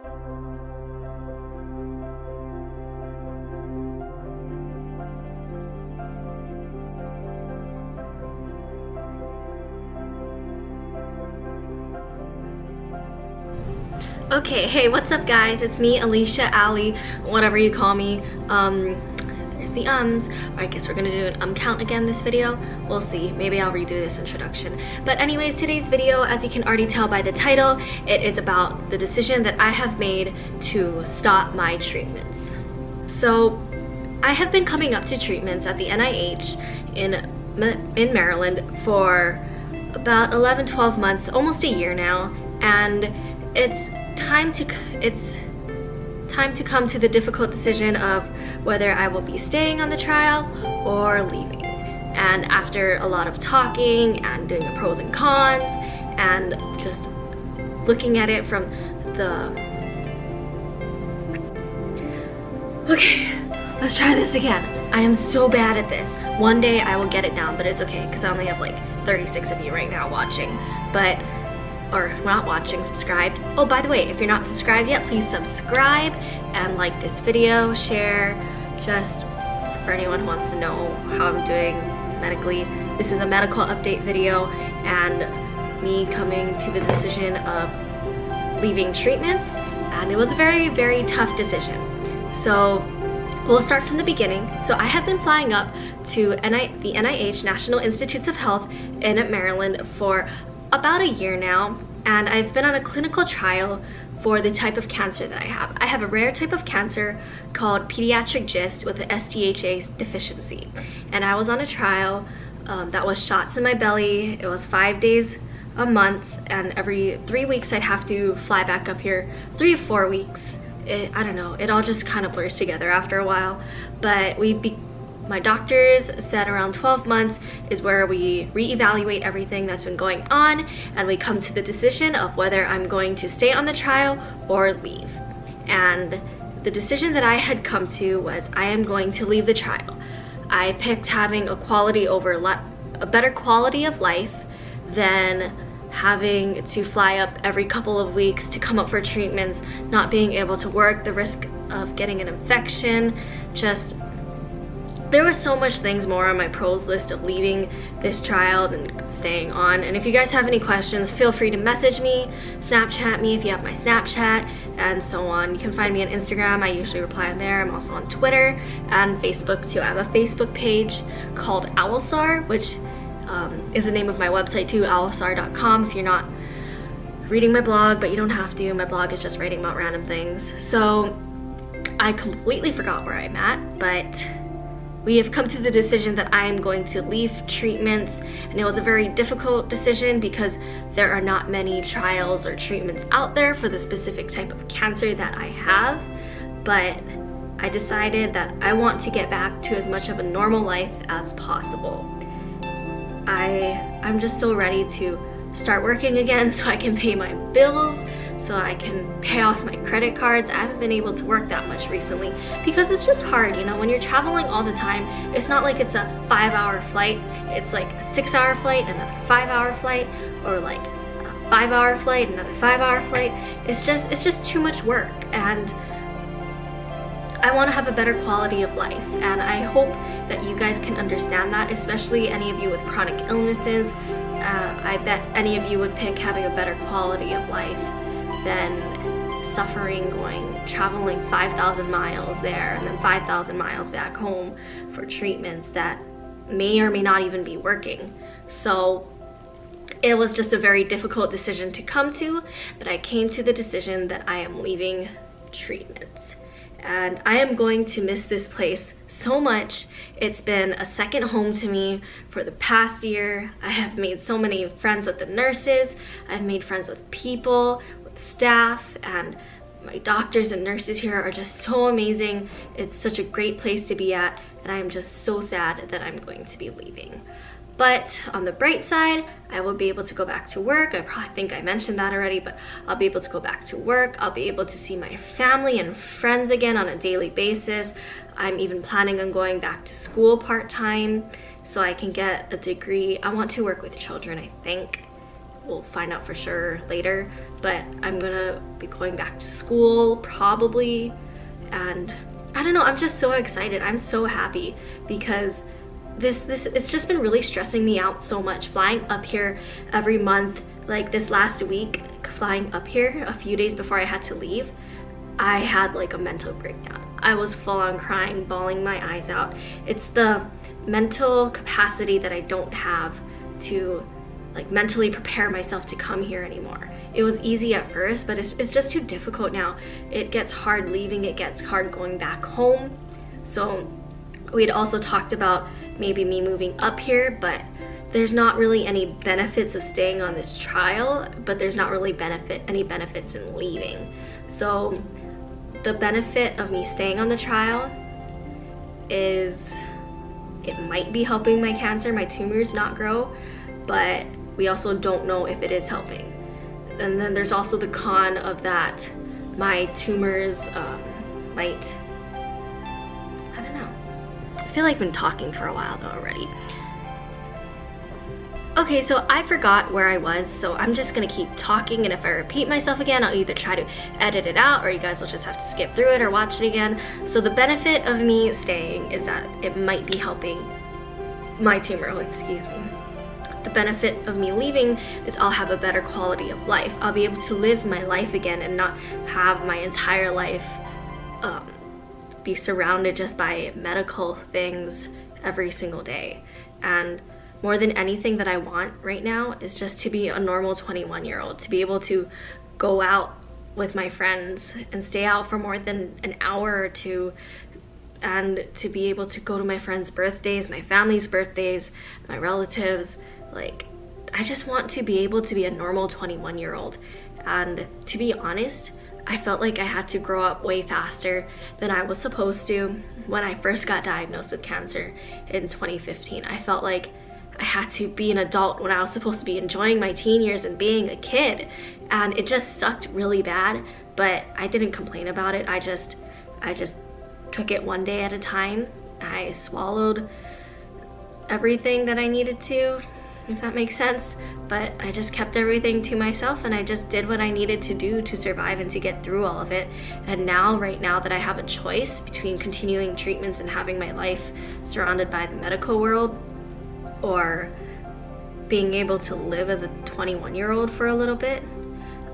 Okay, hey, what's up guys? It's me, Alicia, Ali, whatever you call me. There's the I guess we're gonna do an count again this video. We'll see, maybe I'll redo this introduction. But anyways, today's video, as you can already tell by the title, it is about the decision that I have made to stop my treatments. So, I have been coming up to treatments at the NIH in Maryland for about 11-12 months, almost a year now, and it's time to come to the difficult decision of whether I will be staying on the trial or leaving. And after a lot of talking and doing the pros and cons and just looking at it from the... Okay, let's try this again. I am so bad at this. One day I will get it down, but it's okay because I only have like 36 of you right now watching. Or not watching, subscribed. Oh, by the way, if you're not subscribed yet, please subscribe and like this video, share, just for anyone who wants to know how I'm doing medically. This is a medical update video and me coming to the decision of leaving treatments, and it was a very, very tough decision. So we'll start from the beginning. So I have been flying up to the NIH, National Institutes of Health in Maryland for about a year now, and I've been on a clinical trial for the type of cancer that I have. I have a rare type of cancer called pediatric GIST with an SDHA deficiency, and I was on a trial that was shots in my belly. It was 5 days a month, and every 3 weeks I'd have to fly back up here, 3 to 4 weeks. I don't know, it all just kind of blurs together after a while, but my doctors said around 12 months is where we reevaluate everything that's been going on, and we come to the decision of whether I'm going to stay on the trial or leave. And the decision that I had come to was I am going to leave the trial. I picked having a better quality of life than having to fly up every couple of weeks to come up for treatments, not being able to work, the risk of getting an infection, there were so much things more on my pros list of leaving this trial than staying on. And if you guys have any questions, feel free to message me, Snapchat me if you have my Snapchat, and so on. You can find me on Instagram. I usually reply on there. I'm also on Twitter and Facebook too. I have a Facebook page called Owlsar, which is the name of my website too, owlsar.com, if you're not reading my blog, but you don't have to. My blog is just writing about random things. So I completely forgot where I'm at, but we have come to the decision that I am going to leave treatments, and it was a very difficult decision because there are not many trials or treatments out there for the specific type of cancer that I have, but I decided that I want to get back to as much of a normal life as possible. I'm just so ready to start working again so I can pay my bills, so I can pay off my credit cards. I haven't been able to work that much recently because it's just hard, you know, when you're traveling all the time. It's not like it's a 5-hour flight, it's like a 6-hour flight, another 5-hour flight, or like a 5-hour flight, another 5-hour flight. It's just too much work, and I want to have a better quality of life, and I hope that you guys can understand that, especially any of you with chronic illnesses. I bet any of you would pick having a better quality of life than suffering traveling 5,000 miles there and then 5,000 miles back home for treatments that may or may not even be working. So it was just a very difficult decision to come to, but I came to the decision that I am leaving treatments. And I am going to miss this place so much. It's been a second home to me for the past year. I have made so many friends with the nurses. I've made friends with people, with staff, and my doctors and nurses here are just so amazing. It's such a great place to be at, and I'm just so sad that I'm going to be leaving. But on the bright side, I will be able to go back to work. I probably think I mentioned that already, but I'll be able to go back to work. I'll be able to see my family and friends again on a daily basis. I'm even planning on going back to school part-time so I can get a degree. I want to work with children, I think. we'll find out for sure later, but I'm gonna be going back to school probably, and I don't know, I'm just so excited. I'm so happy because it's just been really stressing me out so much. Flying up here every month, like this last week, flying up here a few days before I had to leave, I had like a mental breakdown. I was full on crying, bawling my eyes out. It's the mental capacity that I don't have to like mentally prepare myself to come here anymore. It was easy at first, but it's just too difficult now. It gets hard leaving, it gets hard going back home. So we'd also talked about maybe me moving up here, but there's not really any benefits of staying on this trial, but there's not really any benefits in leaving. So the benefit of me staying on the trial is it might be helping my cancer, my tumors not grow, but we also don't know if it is helping. And then there's also the con of that my tumors might, I don't know. I feel like I've been talking for a while though already. Okay, so I forgot where I was, so I'm just gonna keep talking, and if I repeat myself again, I'll either try to edit it out or you guys will just have to skip through it or watch it again. So the benefit of me staying is that it might be helping my tumor, excuse me. The benefit of me leaving is I'll have a better quality of life. I'll be able to live my life again and not have my entire life be surrounded just by medical things every single day. And more than anything that I want right now is just to be a normal 21-year-old, to be able to go out with my friends and stay out for more than an hour or two, and to be able to go to my friends' birthdays, my family's birthdays, my relatives. Like, I just want to be able to be a normal 21-year-old. And to be honest, I felt like I had to grow up way faster than I was supposed to when I first got diagnosed with cancer in 2015. I felt like I had to be an adult when I was supposed to be enjoying my teen years and being a kid. And it just sucked really bad, but I didn't complain about it. I just took it one day at a time. I swallowed everything that I needed to, if that makes sense, but I just kept everything to myself, and I just did what I needed to do to survive and to get through all of it. And now, right now that I have a choice between continuing treatments and having my life surrounded by the medical world, or being able to live as a 21-year-old for a little bit,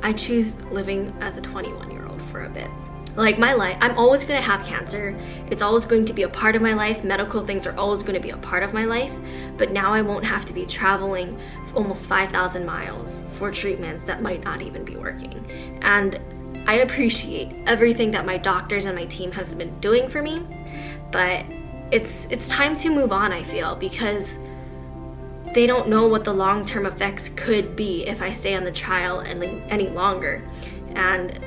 I choose living as a 21-year-old for a bit. Like, my life, I'm always gonna have cancer. It's always going to be a part of my life. Medical things are always gonna be a part of my life. But now I won't have to be traveling almost 5,000 miles for treatments that might not even be working. And I appreciate everything that my doctors and my team has been doing for me. But it's time to move on, I feel, because they don't know what the long-term effects could be if I stay on the trial any longer. And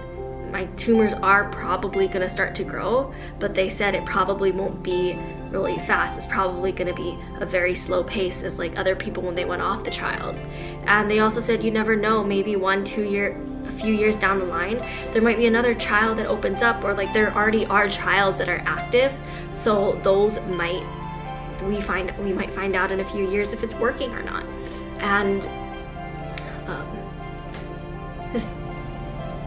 my tumors are probably gonna start to grow, but they said it probably won't be really fast. It's probably gonna be a very slow pace as like other people when they went off the trials. And they also said you never know, maybe a few years down the line, there might be another trial that opens up, or like there already are trials that are active. So those we might find out in a few years if it's working or not. And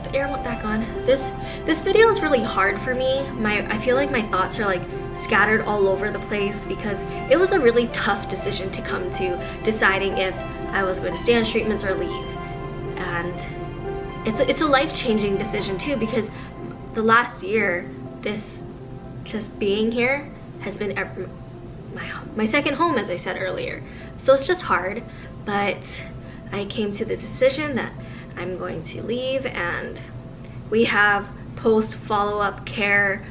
the air went back on. This video is really hard for me. I feel like my thoughts are like scattered all over the place because it was a really tough decision to come to, deciding if I was going to stay on treatments or leave. And it's a life-changing decision too, because the last year, this just being here has been my second home, as I said earlier. So it's just hard, but I came to the decision that I'm going to leave, and we have post follow-up care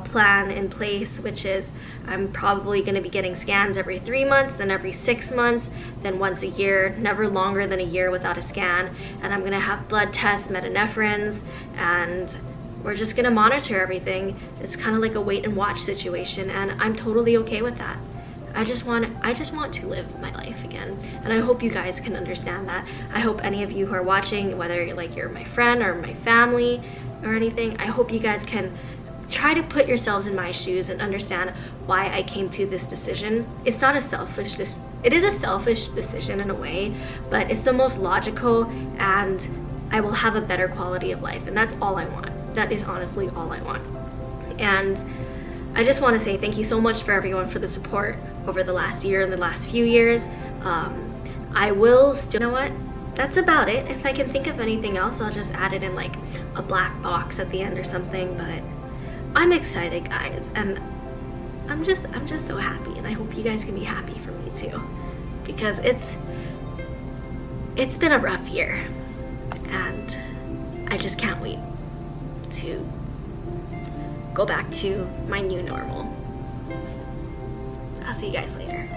plan in place, which is I'm probably going to be getting scans every 3 months, then every 6 months, then once a year, never longer than a year without a scan. And I'm going to have blood tests, metanephrines, and we're just going to monitor everything. It's kind of like a wait and watch situation, and I'm totally okay with that. I just want to live my life again, and I hope you guys can understand that. I hope any of you who are watching, whether like you're my friend or my family or anything, I hope you guys can try to put yourselves in my shoes and understand why I came to this decision. It's not a selfish, it is a selfish decision in a way, but it's the most logical, and I will have a better quality of life, and that's all I want. That is honestly all I want. And I just want to say thank you so much for everyone for the support over the last year and the last few years. I will still, you know what? That's about it. If I can think of anything else, I'll just add it in like a black box at the end or something, but I'm excited, guys, and I'm just so happy, and I hope you guys can be happy for me too, because it's been a rough year, and I just can't wait to go back to my new normal. I'll see you guys later.